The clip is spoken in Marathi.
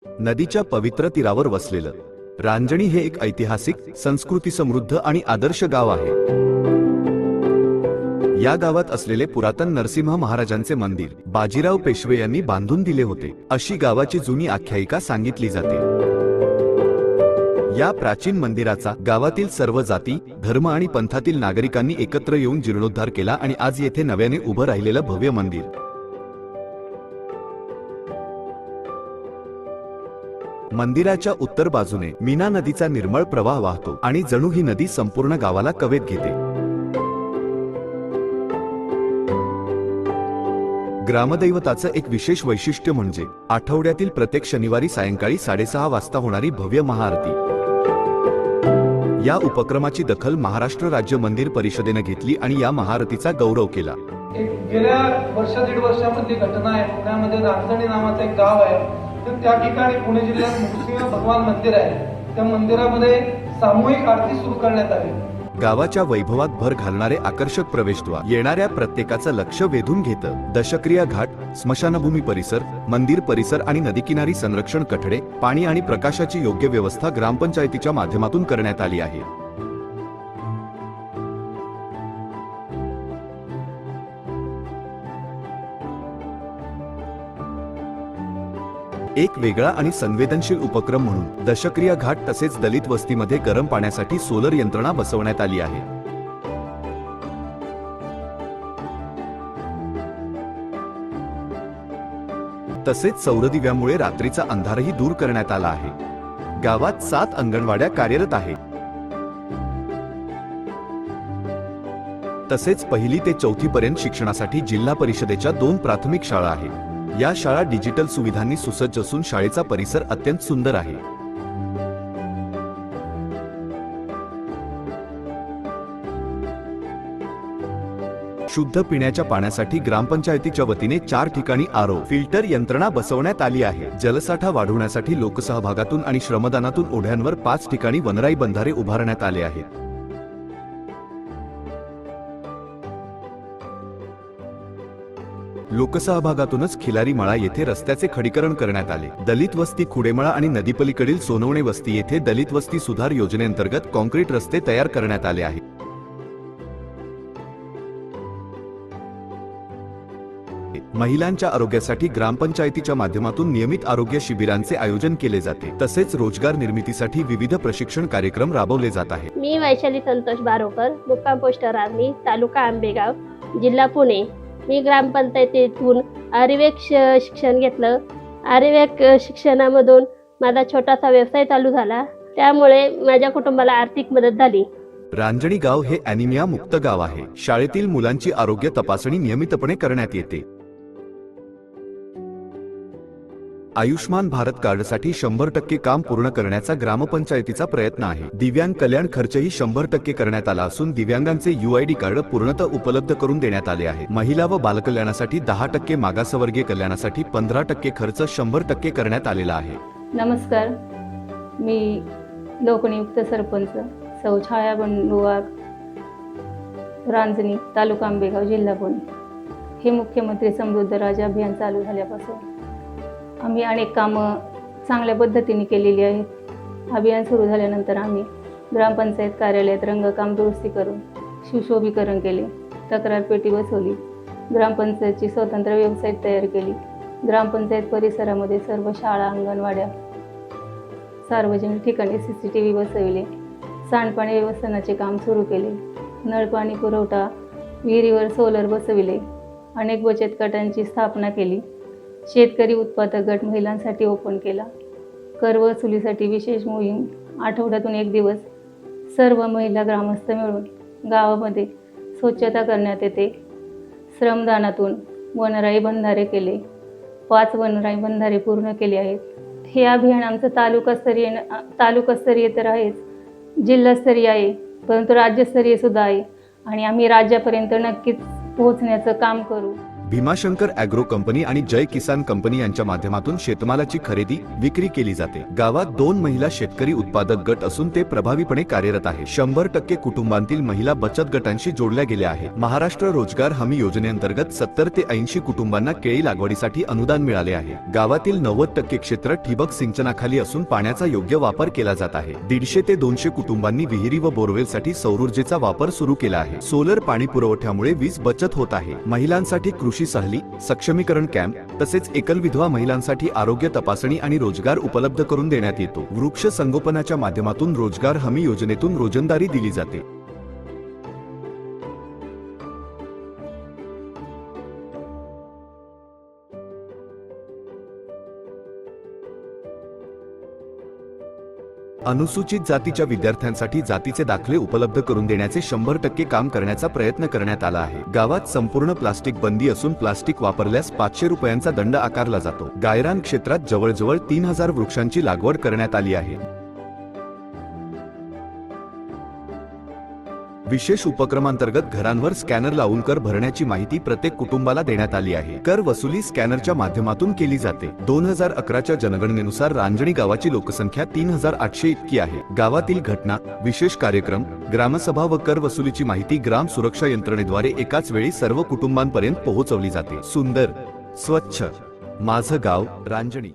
नदीच्या पवित्र तीरावर वसलेलं रांजणी हे एक ऐतिहासिक, संस्कृती समृद्ध आणि आदर्श गाव आहे। या गावात असलेले पुरातन नरसिंह महाराजांचे मंदिर बाजीराव पेशवे यांनी बांधून दिले होते, अशी गावाची जुनी आख्यायिका सांगितली जाते। या प्राचीन मंदिराचा गावातील सर्व जाती, धर्म आणि पंथातील नागरिकांनी एकत्र येऊन जीर्णोद्धार केला आणि आज येथे नव्याने उभं राहिलेलं भव्य मंदिर। मंदिराच्या उत्तर बाजूने मीना नदीचा निर्मळ प्रवाह वाहतो आणि जणू ही नदी संपूर्ण गावाला कवेत घेते। ग्रामदैवताचं एक विशेष वैशिष्ट्य म्हणजे आठवड्यातील प्रत्येक शनिवारी सायंकाळी 6:30 वाजता होणारी भव्य महाआरती। या उपक्रमाची दखल महाराष्ट्र राज्य मंदिर परिषदेने घेतली आणि या महाआरतीचा गौरव केला। गेल्या दीड वर्षामधली घटना आहे। पुण्यामध्ये रांजणी नावाचं एक गाव आहे, तर त्या ठिकाणी पुणे जिल्ह्यात नृसिंह भगवान मंदिर आहे। त्या मंदिरामध्ये सामूहिक आरती सुरू करण्यात आली। गावाच्या वैभवात भर घालणारे आकर्षक प्रवेशद्वार येणाऱ्या प्रत्येकाचं लक्ष वेधून घेतं। दशक्रिया घाट, स्मशानभूमी परिसर, मंदिर परिसर आणि नदीकिनारी संरक्षण कठडे, पाणी आणि प्रकाशाची योग्य व्यवस्था ग्रामपंचायतीच्या माध्यमातून करण्यात आली आहे। एक वेगळा आणि संवेदनशील उपक्रम म्हणून दशक्रिया घाट तसेच दलित वस्तीमध्ये गरम पाण्यासाठी सोलर यंत्रणा बसवण्यात आली आहे। तसेच सौरदिव्यामुळे रात्रीचा अंधारही दूर करण्यात आला आहे। गावात 7 अंगणवाड्या कार्यरत आहेत। तसेच 1ली ते 4थी पर्यंत शिक्षणासाठी जिल्हा परिषदेच्या 2 प्राथमिक शाळा आहेत। या शाळा डिजिटल सुविधांनी सुसज्ज असून शाळेचा परिसर अत्यंत सुंदर आहे। शुद्ध पिण्याच्या पाण्यासाठी ग्रामपंचायतीच्या वतीने 4 ठिकाणी आरओ फिल्टर यंत्रणा बसवण्यात आली आहे। जलसाठा वाढवण्यासाठी लोकसहभागातून आणि श्रमदानातून ओढ्यांवर 5 ठिकाणी वनराई बंधारे उभारण्यात आले आहेत। लोकसहभागातूनच खिलारी मळा येथे रस्त्याचे खडीकरण करण्यात आले। दलित वस्ती खुडेमळा आणि नदीपलीकडील सोनवणे वस्ती येथे दलित वस्ती सुधार योजनेअंतर्गत कॉन्क्रीट रस्ते तयार करण्यात आले आहेत। महिलांच्या आरोग्यासाठी ग्रामपंचायतीच्या माध्यमातून नियमित आरोग्य शिबिरांचे आयोजन केले जाते। तसेच रोजगार निर्मितीसाठी विविध प्रशिक्षण कार्यक्रम राबवले जात आहेत। मी वैशाली संतोष बारोकर, मुक्काम पोस्ट रांजणी, तालुका आंबेगाव, जिल्हा पुणे। मी ग्रामपंचायतीतून आरिवेक शिक्षण घेतलं। आरिवेक शिक्षणामधून माझा छोटासा व्यवसाय चालू झाला, त्यामुळे माझ्या कुटुंबाला आर्थिक मदत झाली। रांजणी गाव हे ॲनिमिया मुक्त गाव आहे। शाळेतील मुलांची आरोग्य तपासणी नियमितपणे करण्यात येते। आयुष्मान भारत कार्डसाठी 100% काम पूर्ण करण्याचा ग्रामपंचायतीचा प्रयत्न आहे। दिव्यांग कल्याण खर्चही 100% करण्यात आला असून दिव्यांगांचे UID कार्ड पूर्णतः उपलब्ध करून देण्यात आले आहे। महिला व बालकल्याणासाठी 10%, मागासवर्गीय कल्याणासाठी 15% खर्च 100% करण्यात आलेला आहे। नमस्कार, मी लोकनियुक्त सरपंच सौ छाया बंडू वाघ, रांजणी, तालुका आंबेगाव, जिल्हा पुणे। हे मुख्यमंत्री समृद्ध राज्य अभियान चालू झाल्यापासून आम्ही अनेक कामं चांगल्या पद्धतीने केलेली आहेत। अभियान सुरू झाल्यानंतर आम्ही ग्रामपंचायत कार्यालयात रंगकाम दुरुस्ती करून सुशोभीकरण केले, तक्रार पेटी बसवली, ग्रामपंचायतची स्वतंत्र वेबसाईट तयार केली, ग्रामपंचायत परिसरामध्ये सर्व शाळा, अंगणवाड्या, सार्वजनिक ठिकाणी CCTV बसविले, सांडपाणी व्यवस्थापनाचे काम सुरू केले, नळपाणी पुरवठा, विहिरीवर सोलर बसविले, अनेक बचत गटांची स्थापना केली, शेतकरी उत्पादक गट महिलांसाठी ओपन केला, कर वसुलीसाठी विशेष मोहीम, आठवड्यातून 1 दिवस सर्व महिला ग्रामस्थ मिळून गावामध्ये स्वच्छता करण्यात येते। श्रमदानातून वनराई बंधारे केले, 5 वनराई बंधारे पूर्ण केले आहेत। हे अभियान आमचं तालुकास्तरीय तर आहेच, जिल्हास्तरीय आहे, परंतु राज्यस्तरीय सुद्धा आहे आणि आम्ही राज्यापर्यंत नक्कीच पोहोचण्याचं काम करू। भीमाशंकर ॲग्रो कंपनी आणि जय किसान कंपनी यांच्या माध्यमातून शेतमालाची खरेदी विक्री केली जाते। गावात 2 महिला शेतकरी उत्पादक गट असून ते प्रभावीपणे कार्यरत आहे। 100% कुटुंबांतील महिला बचत गटांशी जोडल्या गेल्या आहेत। महाराष्ट्र रोजगार हमी योजनेअंतर्गत 70 ते 80 कुटुंबांना केळी लागवडीसाठी अनुदान मिळाले आहे। गावातील 90% क्षेत्र ठिबक सिंचनाखाली असून पाण्याचा योग्य वापर केला जात आहे। 150 ते 200 कुटुंबांनी विहिरी व बोरवेलसाठी सौर ऊर्जेचा वापर सुरू केला आहे। सोलर पाणी पुरवठ्यामुळे वीज बचत होत आहे। महिलांसाठी कृषी सहली, सक्षमीकरण कॅम्प तसेच एकल विधवा महिलांसाठी आरोग्य तपासणी आणि रोजगार उपलब्ध करून देण्यात येतो। वृक्ष संगोपनाच्या माध्यमातून रोजगार हमी योजनेतून रोजंदारी दिली जाते। अनुसूचित जातीच्या विद्यार्थ्यांसाठी जातीचे दाखले उपलब्ध करून देण्याचे 100% काम करण्याचा प्रयत्न करण्यात आला आहे। गावात संपूर्ण प्लास्टिक बंदी असून प्लास्टिक वापरल्यास 500 रुपयांचा दंड आकारला जातो। गायरान क्षेत्रात जवळजवळ 3000 वृक्षांची लागवड करण्यात आली आहे। विशेष उपक्रमांतर्गत घरांवर स्कॅनर लावून कर भरण्याची माहिती प्रत्येक कुटुंबाला देण्यात आली आहे। कर वसुली स्कॅनरच्या माध्यमातून केली जाते। 2011च्या जनगणनेनुसार रांजणी गावाची लोकसंख्या 3800 इतकी आहे। गावातील घटना, विशेष कार्यक्रम, ग्रामसभा व कर वसुलीची माहिती ग्राम सुरक्षा यंत्रणेद्वारे एकाच वेळी सर्व कुटुंबांपर्यंत पोहोचवली जाते। सुंदर, स्वच्छ माझं गाव रांजणी।